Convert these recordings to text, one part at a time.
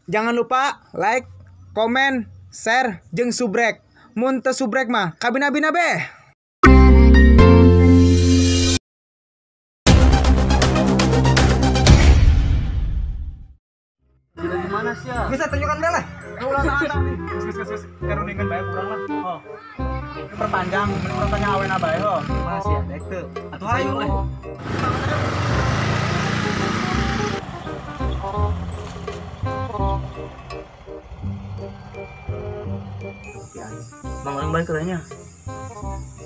Jangan lupa like, komen, share, jeung subrek. Mun teu subrek mah kabina-bina beh. Gimana sih ya? Bisa tunjukkan deh lah. Ulang tahun nih. Gus. Karundingan bae kurang lah. Oh. Perpanjang, menurut tanya awen abae ho. Masih ada teu. Atuh ayo leh. Bang orang balik katanya.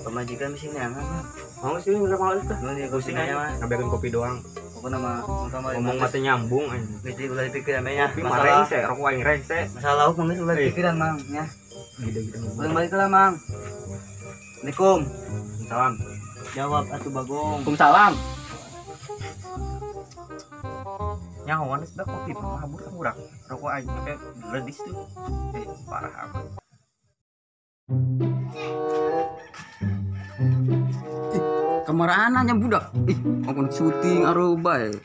Pemajikan di sini yang apa? Mau sih udah mau itu. Lu dia kucing aja mah. Ngabiarin kopi doang. Apa nama Ngomong mati nyambung anjing. Mesti ulah dipikir namanya. Kopi mareng se, rokok aing reng se. Masalah lauk mungkin ulah dipikiran mang ya. Gede-gede ngomong. Ulang balik lah mang. Assalamualaikum. Salam. Jawab atuh Bagong. Waalaikumsalam. Nyawan sudah kopi mabur kan urang. Rokok aing teh ledis tuh. Parah amat. Kemarahan aja budak. Ih, mau syuting aruba ya.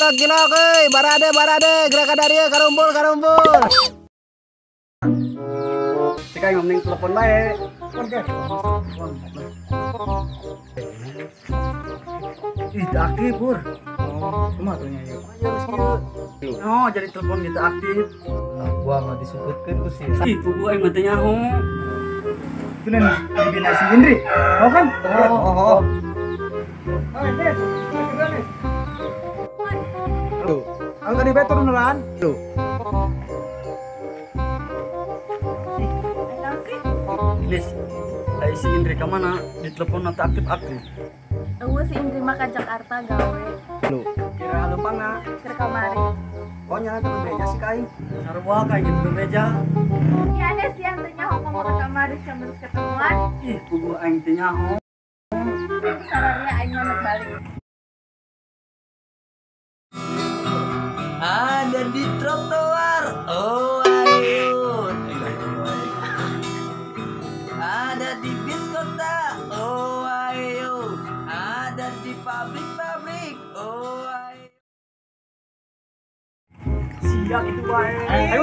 Gila euy, barade gerakan dari karumpul. Cika ngomongin telepon bae. Ih, tak aktif, Pur. Oh, kumaha tuh nya yeuh. Oh, jadi telepon gitu aktif. Nah, gua mah disebutkeun ku sih. Ih, gua aing mah teu nyaho. Bener dibina si Indri. Oh kan? Oh. Tuh. Aku tadi betul nulan. Tuh. Lis, ai si Indri ka mana? Di telepon nanti aktif. Eueuh si Indri mah ka Jakarta gawe. Lu. Kira lumpangna. Keur kamari. Oh, nyana teu beja sih kai. Sarua kayak gitu beja. Ya ada sih yang teu nyaho ngomong ka kamari terus ketemuan. Ih, gua aing teu nyaho. Salarnya aing mah balik. Ada di trotoar. Oh, ayo. Ada di bis kota. Oh, ayo. Ada di pabrik. Oh, ayo. Siap itu, bae. Ayo,